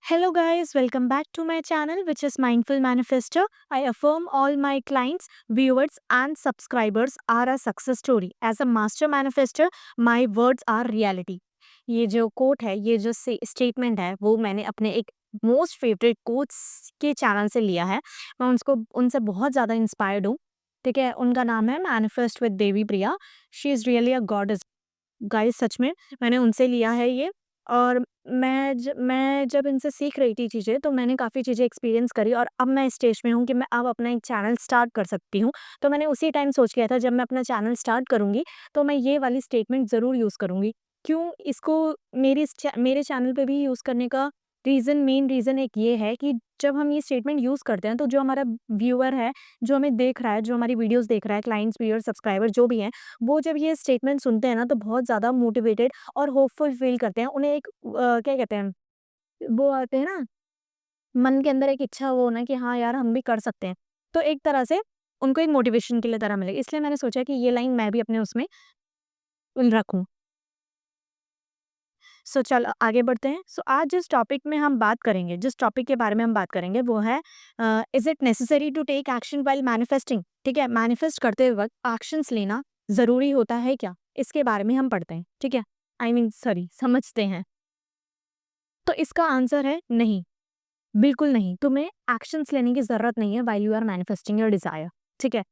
Hello, guys, welcome back to my channel, which is Mindful Manifesto. I affirm all my clients, viewers, and subscribers are a success story. As a master manifester, my words are reality. ये जो coat है, ये जो statement है, वो मैंने अपने एक मोस्ट फेवरेट कोट्स के चैनल से लिया है। मैं उनको उनसे बहुत ज़्यादा इंस्पायर्ड हूँ। ठीक है, उनका नाम है manifest with Devi Priya. She is really a goddess. Guys सच में मैंने उनसे लिया है ये। और मैं जब इनसे सीख रही थी चीज़ें, तो मैंने काफ़ी चीज़ें एक्सपीरियंस करी और अब मैं स्टेज में हूँ कि मैं अब अपना एक चैनल स्टार्ट कर सकती हूँ। तो मैंने उसी टाइम सोच लिया था, जब मैं अपना चैनल स्टार्ट करूँगी तो मैं ये वाली स्टेटमेंट ज़रूर यूज़ करूँगी। क्यों इसको मेरे चैनल पे भी यूज़ करने का मेन रीज़न एक ये है कि जब हम ये स्टेटमेंट यूज़ करते हैं, तो जो हमारा व्यूअर है, जो हमें देख रहा है, जो हमारी वीडियोज़ देख रहा है, क्लाइंट्स, व्यूअर, सब्सक्राइबर जो भी हैं, वो जब ये स्टेटमेंट सुनते हैं ना, तो बहुत ज़्यादा मोटिवेटेड और होपफुल फील करते हैं। उन्हें एक क्या कहते हैं, वो आते हैं ना, मन के अंदर एक इच्छा, वो होना कि हाँ यार, हम भी कर सकते हैं। तो एक तरह से उनको एक मोटिवेशन की तरह मिलेगी। इसलिए मैंने सोचा कि ये लाइन मैं भी अपने उसमें रखूँ। सो चलो आगे बढ़ते हैं। सो आज जिस टॉपिक के बारे में हम बात करेंगे, वो है is it necessary to take action while manifesting? ठीक है, मैनिफेस्ट करते वक़्त एक्शंस लेना ज़रूरी होता है क्या? इसके बारे में हम पढ़ते हैं, ठीक है? समझते हैं। तो इसका आंसर है नहीं, बिल्कुल नहीं। तुम्हें एक्शंस लेने की ज़रूरत नहीं है while you are manifesting your desire, ठीक है?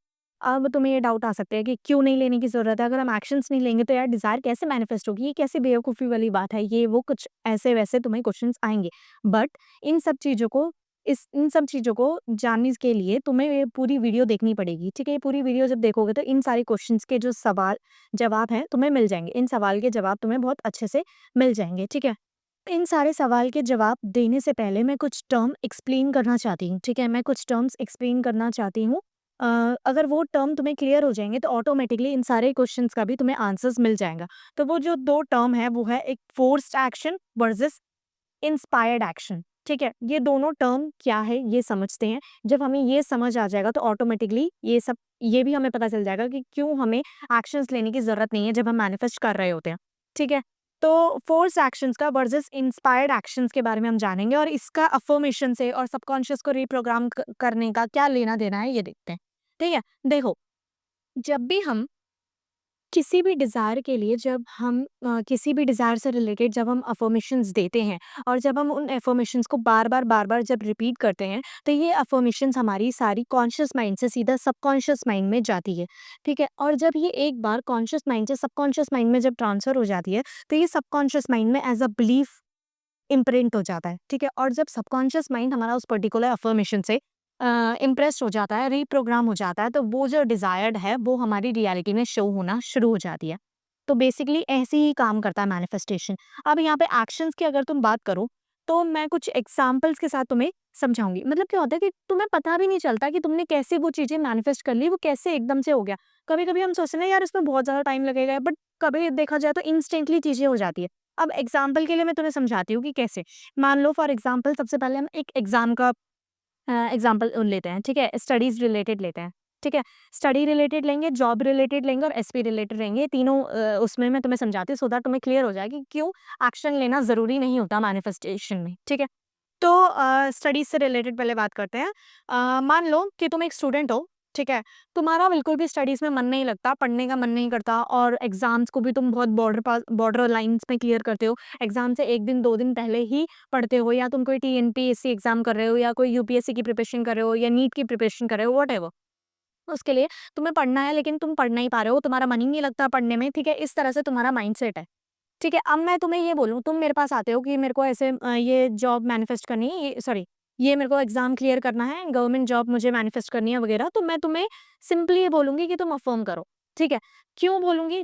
अब तुम्हें ये डाउट आ सकता है कि क्यों नहीं लेने की ज़रूरत है? अगर हम एक्शंस नहीं लेंगे तो यार डिज़ायर कैसे मैनिफेस्ट होगी? ये कैसी बेवकूफ़ी वाली बात है? ये वो कुछ ऐसे-वैसे तुम्हें क्वेश्चन्स आएँगे। बट इन सब चीज़ों को इन सब चीज़ों को जानने के लिए तुम्हें ये पूरी वीडियो देखनी पड़ेगी, ठीक है? ये पूरी वीडियो जब देखोगे तो इन सारे क्वेश्चन्स के जो जवाब हैं तुम्हें मिल जाएँगे। इन सवाल के जवाब तुम्हें बहुत अच्छे से मिल जाएँगे, ठीक है? इन सारे सवाल के जवाब देने से पहले मैं कुछ टर्म एक्सप्लेन करना चाहती हूँ, ठीक है? मैं कुछ टर्म्स एक्सप्लेन करना चाहती हूँ। अगर वो टर्म तुम्हें क्लियर हो जाएँगे तो ऑटोमैटिकली इन सारे क्वेश्चंस का भी तुम्हें आंसर्स मिल जाएगा। तो वो जो 2 टर्म है, वो है एक forced action versus inspired action, ठीक है? ये दोनों टर्म क्या है ये समझते हैं। जब हमें ये समझ आ जाएगा तो ऑटोमैटिकली ये भी हमें पता चल जाएगा कि क्यों हमें एक्शंस लेने की ज़रूरत नहीं है जब हम मैनिफेस्ट कर रहे होते हैं, ठीक है? तो फोर्स एक्शंस का वर्सेस इंस्पायर्ड एक्शंस के बारे में हम जानेंगे और इसका अफ़र्मेशन से और सबकॉन्शियस को रिप्रोग्राम करने का क्या लेना-देना है, ये देखते हैं, ठीक है? देखो, जब भी हम किसी भी डिज़ायर के लिए जब हम किसी भी डिज़ायर से रिलेटेड जब हम अफ़र्मेशंस देते हैं और जब हम उन अफ़र्मेशंस को बार-बार जब रिपीट करते हैं, तो ये अफ़र्मेशंस हमारी सारी कॉन्शियस माइंड से सीधा सबकॉन्शियस माइंड में जाती है, ठीक है? और जब ये एक बार कॉन्शियस माइंड से सबकॉन्शियस माइंड में जब ट्रांसफ़र हो जाती है, तो ये सबकॉन्शियस माइंड में एज़ अ बिलीफ इम्प्रिंट हो जाता है, ठीक है? और जब सबकॉन्शियस माइंड हमारा उस पर्टिकुलर अफ़र्मेशन से इम्प्रेस्ड हो जाता है, रीप्रोग्राम हो जाता है, तो वो जो डिज़ायर्ड है, वो हमारी रियलिटी में शो होना शुरू हो जाती है। तो बेसिकली ऐसे ही काम करता है मैनिफेस्टेशन। अब यहाँ पे एक्शंस की अगर तुम बात करो, तो मैं कुछ एग्ज़ाम्पल्स के साथ तुम्हें समझाऊँगी। मतलब क्या होता है कि तुम्हें पता भी नहीं चलता कि तुमने कैसे वो चीज़ें मैनिफेस्ट कर ली, वो कैसे एकदम से हो गया। कभी-कभी हम सोचते हैं ना यार इसमें बहुत ज़्यादा टाइम लगेगा, बट कभी देखा जाए तो इंस्टेंटली चीज़ें हो जाती है। अब एग्ज़ाम्पल के लिए मैं तुम्हें समझाती हूँ कि कैसे। मान लो फॉर एग्ज़ाम्पल सबसे पहले हम एक एग्ज़ाम का एग्ज़ाम्पल लेते हैं, ठीक है? स्टडीज़ रिलेटेड लेते हैं, ठीक है? स्टडी रिलेटेड लेंगे, जॉब रिलेटेड लेंगे और एसपी रिलेटेड लेंगे। ये तीनों उसमें मैं तुम्हें समझाती हूँ सो दैट तुम्हें क्लियर हो जाए कि क्यों एक्शन लेना ज़रूरी नहीं होता मैनिफेस्टेशन में, ठीक है? तो स्टडीज़ से रिलेटेड पहले बात करते हैं। मान लो कि तुम एक स्टूडेंट हो, ठीक है? तुम्हारा बिल्कुल भी स्टडीज़ में मन नहीं लगता, पढ़ने का मन नहीं करता और एग्ज़ाम्स को भी तुम बहुत बॉर्डर लाइन्स में क्लियर करते हो। एग्ज़ाम से 1 दिन 2 दिन पहले ही पढ़ते हो या तुम कोई टीएनपीएससी एग्ज़ाम कर रहे हो या कोई यूपीएससी की प्रिपरेशन कर रहे हो या नीट की प्रिपरेशन कर रहे हो, व्हाटएवर। उसके लिए तुम्हें पढ़ना है लेकिन तुम पढ़ नहीं पा रहे हो, तुम्हारा मन ही नहीं लगता पढ़ने में, ठीक है? इस तरह से तुम्हारा माइंडसेट है। ठीक है, अब मैं तुम्हें ये बोलूँ, तुम मेरे पास आते हो कि मेरे को ऐसे ये जॉब मैनिफेस्ट करनी है, ये मेरे को एग्ज़ाम क्लियर करना है, गवर्नमेंट जॉब मुझे मैनिफेस्ट करनी है वगैरह, तो मैं तुम्हें सिंपली ये बोलूँगी कि तुम अफ़र्म करो, ठीक है? क्यों बोलूँगी?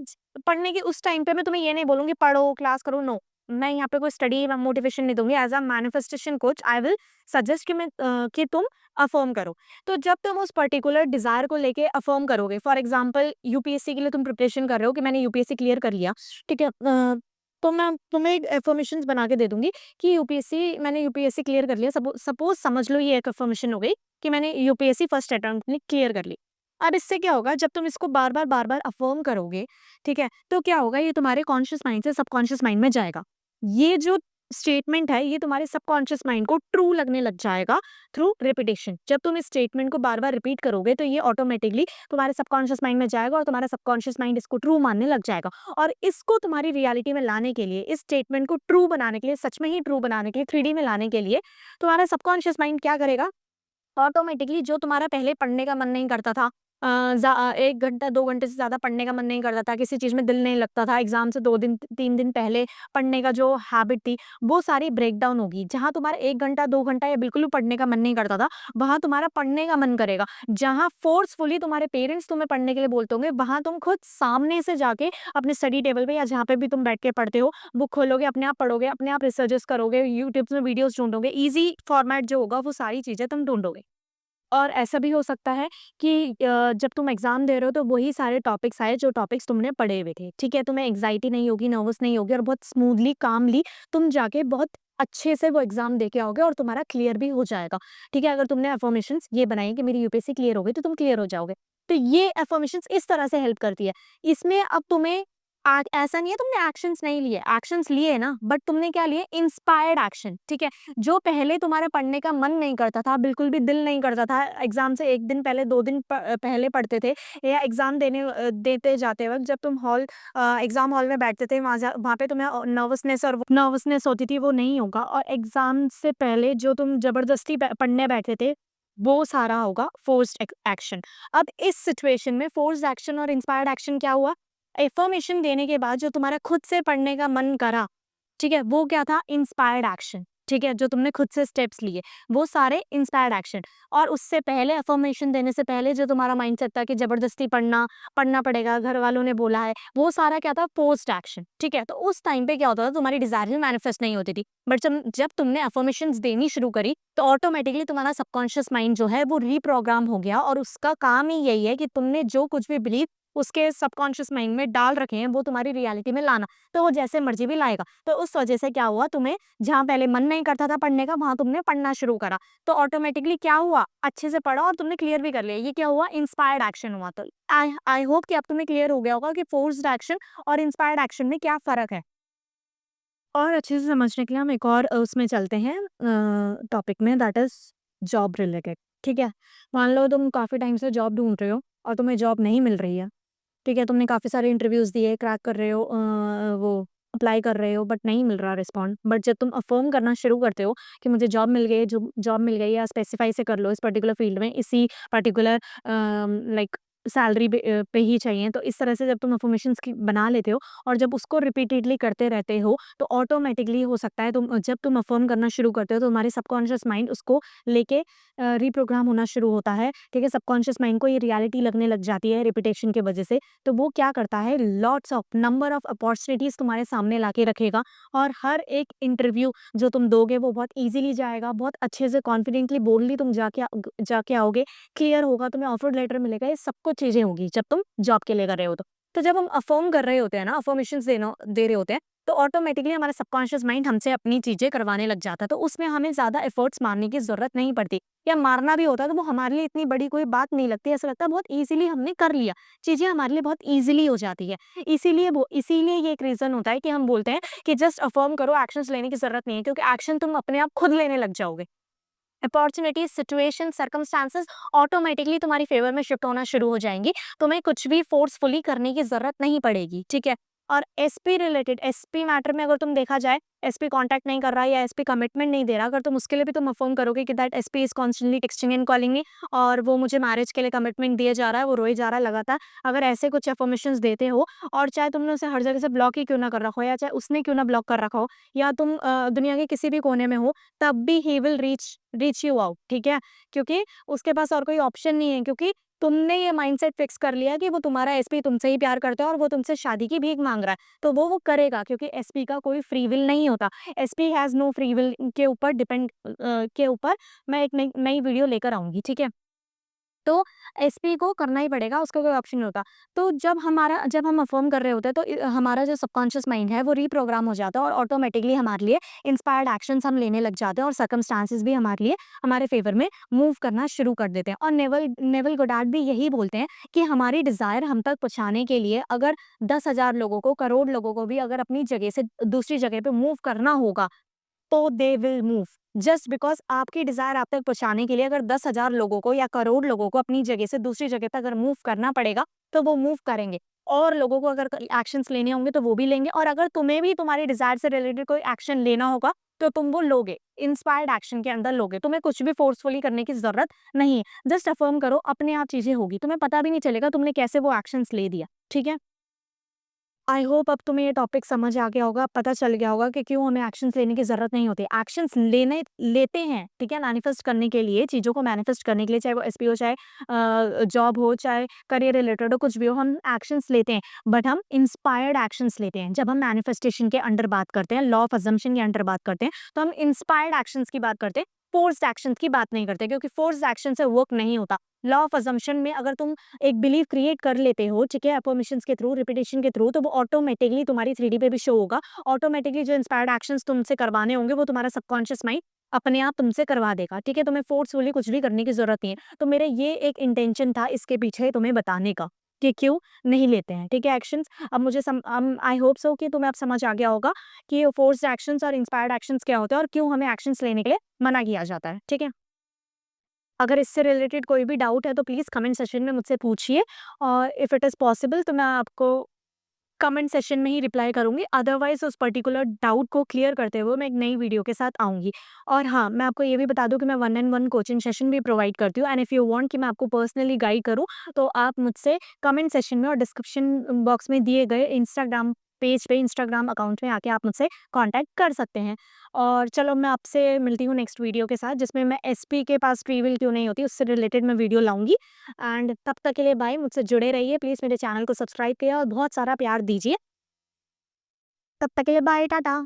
पढ़ने के उस टाइम पे मैं तुम्हें ये नहीं बोलूँगी पढ़ो, क्लास करो, नो। मैं यहाँ पे कोई स्टडी मोटिवेशन नहीं दूँगी। As a manifestation coach I will suggest कि तुम अफ़र्म करो। तो जब तुम उस पर्टिकुलर डिज़ायर को लेके अफ़र्म करोगे, फॉर एग्ज़ाम्पल यूपीएससी के लिए तुम प्रिपरेशन कर रहे हो कि मैंने यूपीएससी क्लियर कर लिया, ठीक है? तो मैं तुम्हें एक अफ़र्मेशंस बना के दे दूँगी कि मैंने यूपीएससी क्लियर कर लिया। सपोज़ समझ लो ये एक अफ़र्मेशन हो गई कि मैंने यूपीएससी फर्स्ट अटेम्प्ट में क्लियर कर ली। अब इससे क्या होगा, जब तुम इसको बार-बार अफ़र्म करोगे, ठीक है? तो क्या होगा, ये तुम्हारे कॉन्शियस माइंड से सबकॉन्शियस माइंड में जाएगा। ये जो स्टेटमेंट है ये तुम्हारे सबकॉन्शियस माइंड को ट्रू लगने लग जाएगा थ्रू रिपीटेशन। जब तुम इस स्टेटमेंट को बार बार रिपीट करोगे तो ये ऑटोमेटिकली तुम्हारे सबकॉन्शियस माइंड में जाएगा और तुम्हारा सबकॉन्शियस माइंड इसको ट्रू मानने लग जाएगा। और इसको तुम्हारी रियलिटी में लाने के लिए, इस स्टेटमेंट को ट्रू बनाने के लिए, सच में ही ट्रू बनाने के लिए, 3D में लाने के लिए तुम्हारा सबकॉन्शियस माइंड क्या करेगा, ऑटोमेटिकली जो तुम्हारा पहले पढ़ने का मन नहीं करता था, 1 घंटा 2 घंटे से ज़्यादा पढ़ने का मन नहीं करता था, किसी चीज़ में दिल नहीं लगता था, एग्ज़ाम से 2 दिन 3 दिन पहले पढ़ने का जो हैबिट थी, वो सारी ब्रेक डाउन होगी। जहाँ तुम्हारा 1 घंटा 2 घंटा या बिल्कुल भी पढ़ने का मन नहीं करता था, वहाँ तुम्हारा पढ़ने का मन करेगा। जहाँ फ़ोर्सफुली तुम्हारे पेरेंट्स तुम्हें पढ़ने के लिए बोलते होंगे, वहाँ तुम खुद सामने से जाके अपने स्टडी टेबल पे या जहाँ पे भी तुम बैठ के पढ़ते हो, बुक खोलोगे, अपने आप पढ़ोगे, अपने आप रिसर्चेज़ करोगे, यूट्यूब में वीडियोज़ ढूँढोगे, ईज़ी फॉर्मेट जो होगा वो सारी चीज़ें तुम ढूँढोगे। और ऐसा भी हो सकता है कि जब तुम एग्ज़ाम दे रहे हो तो वही सारे टॉपिक्स आए जो टॉपिक्स तुमने पढ़े हुए थे, ठीक है? तुम्हें एंग्ज़ायटी नहीं होगी, नर्वस नहीं होगी और बहुत स्मूथली, कामली तुम जाके बहुत अच्छे से वो एग्ज़ाम दे के आओगे और तुम्हारा क्लियर भी हो जाएगा, ठीक है? अगर तुमने अफ़र्मेशंस ये बनाई है कि मेरी यूपीएससी क्लियर हो गई तो तुम क्लियर हो जाओगे। तो ये अफ़र्मेशंस इस तरह से हेल्प करती है। इसमें अब तुम्हें ऐसा नहीं है तुमने एक्शंस नहीं लिए, एक्शंस लिए ना, बट तुमने क्या लिए, इंस्पायर्ड एक्शन, ठीक है? जो पहले तुम्हारा पढ़ने का मन नहीं करता था, बिल्कुल भी दिल नहीं करता था, एग्ज़ाम से 1 दिन पहले 2 दिन पहले पढ़ते थे या एग्ज़ाम देते जाते वक़्त जब तुम एग्ज़ाम हॉल में बैठते थे, वहाँ पे तुम्हें नर्वसनेस और नर्वसनेस होती थी, वो नहीं होगा। और एग्ज़ाम से पहले जो तुम ज़बरदस्ती पढ़ने बैठे थे, वो सारा होगा फ़ोर्स्ड एक्शन। अब इस सिचुएशन में फ़ोर्स्ड एक्शन और इंस्पायर्ड एक्शन क्या हुआ? अफ़र्मेशन देने के बाद जो तुम्हारा खुद से पढ़ने का मन करा, ठीक है? वो क्या था? इंस्पायर्ड एक्शन, ठीक है? जो तुमने खुद से स्टेप्स लिए, वो सारे इंस्पायर्ड एक्शन। और उससे पहले अफ़र्मेशन देने से पहले जो तुम्हारा माइंडसेट था कि ज़बरदस्ती पढ़ना पड़ेगा, घर वालों ने बोला है, वो सारा क्या था? फ़ोर्स्ड एक्शन, ठीक है? तो उस टाइम पे क्या होता था, तुम्हारी डिज़ायर भी मैनिफेस्ट नहीं होती थी। बट जब तुमने अफ़र्मेशंस देनी शुरू करी, तो ऑटोमैटिकली तुम्हारा सबकॉन्शियस माइंड जो है, वो रीप्रोग्राम हो गया और उसका काम ही यही है कि तुमने जो कुछ भी बिलीव उसके सबकॉन्शियस माइंड में डाल रखे हैं, वो तुम्हारी रियलिटी में लाना। तो वो जैसे मर्ज़ी भी लाएगा। तो उस वजह से क्या हुआ, तुम्हें जहाँ पहले मन नहीं करता था पढ़ने का, वहाँ तुमने पढ़ना शुरू करा। तो ऑटोमैटिकली क्या हुआ, अच्छे से पढ़ा और तुमने क्लियर भी कर लिया। ये क्या हुआ, इंस्पायर्ड एक्शन हुआ। तो आई आई होप कि अब तुम्हें क्लियर हो गया होगा कि फोर्स्ड एक्शन और इंस्पायर्ड एक्शन में क्या फ़र्क है। और अच्छे से समझने के लिए हम एक और उसमें चलते हैं टॉपिक में, दैट इज़ जॉब रिलेटेड, ठीक है? मान लो तुम काफ़ी टाइम से जॉब ढूँढ रहे हो और तुम्हें जॉब नहीं मिल रही है। ठीक है, तुमने काफ़ी सारे इंटरव्यूज़ दिए, क्रैक कर रहे हो, वो अप्लाई कर रहे हो बट नहीं मिल रहा रिस्पॉन्ड। बट जब तुम अफ़र्म करना शुरू करते हो कि मुझे जॉब मिल गई है, जो जॉब मिल गई है, या स्पेसिफ़ाई से कर लो इस पर्टिकुलर फ़ील्ड में, इसी पर्टिकुलर लाइक सैलरी पे ही चाहिए। तो इस तरह से जब तुम अफ़र्मेशंस की बना लेते हो और जब उसको रिपीटेडली करते रहते हो, तो ऑटोमैटिकली हो सकता है जब तुम अफ़र्म करना शुरू करते हो तो तुम्हारे सबकॉन्शियस माइंड उसको लेके रीप्रोग्राम होना शुरू होता है, ठीक है? सबकॉन्शियस माइंड को ये रियलिटी लगने लग जाती है रिपिटेशन की वजह से। तो वो क्या करता है, lots of number of opportunities तुम्हारे सामने लाके रखेगा और हर एक इंटरव्यू जो तुम दोगे वो बहुत ईज़िली जाएगा, बहुत अच्छे से कॉन्फिडेंटली, बोल्डली तुम जाके आओगे, क्लियर होगा, तुम्हें ऑफर लेटर मिलेगा, ये सब कुछ चीज़ें होंगी जब तुम जॉब के लिए कर रहे हो तो। तो जब हम अफ़र्म कर रहे होते हैं ना, अफ़र्मेशंस दे रहे होते हैं, तो ऑटोमेटिकली हमारा सबकॉन्शियस माइंड हमसे अपनी चीज़ें करवाने लग जाता है। तो उसमें हमें ज़्यादा एफर्ट्स मारने की ज़रूरत नहीं पड़ती, या मारना भी होता है तो वो हमारे लिए इतनी बड़ी कोई बात नहीं लगती। ऐसा लगता है बहुत ईज़िली हमने कर लिया, चीज़ें हमारे लिए बहुत ईज़िली हो जाती है। इसीलिए ये एक रीज़न होता है कि हम बोलते हैं कि जस्ट अफ़र्म करो, एक्शंस लेने की ज़रूरत नहीं है, क्योंकि एक्शन तुम अपने आप खुद लेने लग जाओगे। अपॉर्चुनिटीज़, सिचुएशन, सर्कमस्टेंसेस ऑटोमेटिकली तुम्हारी फ़ेवर में शिफ्ट होना शुरू हो जाएँगी। तुम्हें कुछ भी फ़ोर्सफुली करने की ज़रूरत नहीं पड़ेगी, ठीक है? और एसपी मैटर में अगर तुम देखा जाए, एसपी कॉन्टैक्ट नहीं कर रहा है या एसपी कमिटमेंट नहीं दे रहा, अगर तुम उसके लिए भी तुम अफ़र्म करोगे कि that SP is constantly texting and calling me और वो मुझे मैरिज के लिए कमिटमेंट दिए जा रहा है, वो रोए जा रहा है लगातार। अगर ऐसे कुछ अफ़र्मेशंस देते हो और चाहे तुमने उसे हर जगह से ब्लॉक ही क्यों ना कर रखा हो, या चाहे उसने क्यों ना ब्लॉक कर रखा हो, या तुम दुनिया के किसी भी कोने में हो, तब भी he will reach you out, ठीक है? क्योंकि उसके पास और कोई ऑप्शन नहीं है, क्योंकि तुमने ये माइंडसेट फिक्स कर लिया कि वो तुम्हारा एसपी तुमसे ही प्यार करता है और वो तुमसे शादी की भीख माँग रहा है, तो वो करेगा, क्योंकि एसपी का कोई फ्री विल नहीं होता। SP has no free will के ऊपर मैं एक नई नई वीडियो लेकर आऊँगी, ठीक है? तो एसपी को करना ही पड़ेगा, उसका कोई ऑप्शन नहीं होता। तो जब हम अफ़र्म कर रहे होते हैं तो हमारा जो सबकॉन्शियस माइंड है वो रीप्रोग्राम हो जाता है और ऑटोमेटिकली हमारे लिए इंस्पायर्ड एक्शंस हम लेने लग जाते हैं और सर्कमस्टेंसेस भी हमारे लिए हमारे फ़ेवर में मूव करना शुरू कर देते हैं। और नेवल गोडार्ड भी यही बोलते हैं कि हमारी डिज़ायर हम तक पहुँचाने के लिए अगर 10,000 लोगों को, करोड़ लोगों को भी अगर अपनी जगह से दूसरी जगह पे मूव करना होगा, तो they will move. Just because आपकी डिज़ायर आप तक पहुँचाने के लिए अगर 10,000 लोगों को या करोड़ लोगों को अपनी जगह से दूसरी जगह तक अगर मूव करना पड़ेगा, तो वो मूव करेंगे। और लोगों को अगर एक्शंस लेने होंगे तो वो भी लेंगे, और अगर तुम्हें भी तुम्हारी डिज़ायर से रिलेटेड कोई एक्शन लेना होगा, तो तुम वो लोगे। इंस्पायर्ड एक्शन के अंदर लोगे। तुम्हें कुछ भी फोर्सफुली करने की ज़रूरत नहीं है। जस्ट अफ़र्म करो, अपने आप चीज़ें होगी। तुम्हें पता भी नहीं चलेगा तुमने कैसे वो एक्शंस ले दिया। ठीक है? आई होप अब तुम्हें ये टॉपिक समझ आ गया होगा, पता चल गया होगा कि क्यों हमें एक्शंस लेने की ज़रूरत नहीं होती। एक्शंस लेते हैं, ठीक है? मैनिफेस्ट करने के लिए, चीज़ों को मैनिफेस्ट करने के लिए, चाहे वो एसपी हो, चाहे जॉब हो, चाहे करियर रिलेटेड हो, कुछ भी हो, हम एक्शंस लेते हैं। बट हम इंस्पायर्ड एक्शंस लेते हैं। जब हम मैनिफेस्टेशन के अंडर बात करते हैं, लॉ ऑफ अज़म्पशन के अंडर बात करते हैं, तो हम इंस्पायर्ड एक्शंस की बात करते हैं, फोर्स्ड एक्शंस की बात नहीं करते, क्योंकि फोर्स्ड एक्शन से वर्क नहीं होता। लॉ ऑफ अज़म्पशन में अगर तुम एक बिलीव क्रिएट कर लेते हो, ठीक है, अफर्मेशंस के थ्रू, रिपीटेशन के थ्रू, तो वो ऑटोमेटिकली तुम्हारी 3D पे भी शो होगा। ऑटोमेटिकली जो इंस्पायर्ड एक्शंस तुमसे करवाने होंगे, वो तुम्हारा सबकॉन्शियस माइंड अपने आप तुमसे करवा देगा, ठीक है? तुम्हें फोर्सफुली कुछ भी करने की ज़रूरत नहीं है। तो मेरा ये एक इंटेंशन था इसके पीछे तुम्हें बताने का, कि क्यों नहीं लेते हैं, ठीक है, एक्शंस। अब मुझे आई होप सो कि तुम्हें अब समझ आ गया होगा कि फोर्स्ड एक्शंस और इंस्पायर्ड एक्शंस क्या होते हैं और क्यों हमें एक्शंस लेने के लिए मना किया जाता है, ठीक है? अगर इससे रिलेटेड कोई भी डाउट है तो प्लीज़ कमेंट सेशन में मुझसे पूछिए, और इफ़ इट इज़ पॉसिबल तो मैं आपको कमेंट सेशन में ही रिप्लाई करूँगी। अदरवाइज़ उस पर्टिकुलर डाउट को क्लियर करते हुए मैं एक नई वीडियो के साथ आऊँगी। और हाँ, मैं आपको ये भी बता दूँ कि मैं 1 एंड 1 कोचिंग सेशन भी प्रोवाइड करती हूँ, एंड इफ यू वांट कि मैं आपको पर्सनली गाइड करूँ, तो आप मुझसे कमेंट सेशन में और डिस्क्रिप्शन बॉक्स में दिए गए इंस्टाग्राम पेज पे, इंस्टाग्राम अकाउंट में आके आप मुझसे कॉन्टैक्ट कर सकते हैं। और चलो, मैं आपसे मिलती हूँ नेक्स्ट वीडियो के साथ, जिसमें मैं एसपी के पास फ्री विल क्यों नहीं होती, उससे रिलेटेड मैं वीडियो लाऊँगी। एंड तब तक के लिए बाय, मुझसे जुड़े रहिए। प्लीज़ मेरे चैनल को सब्सक्राइब किया और बहुत सारा प्यार दीजिए। तब तक के लिए बाय, टाटा।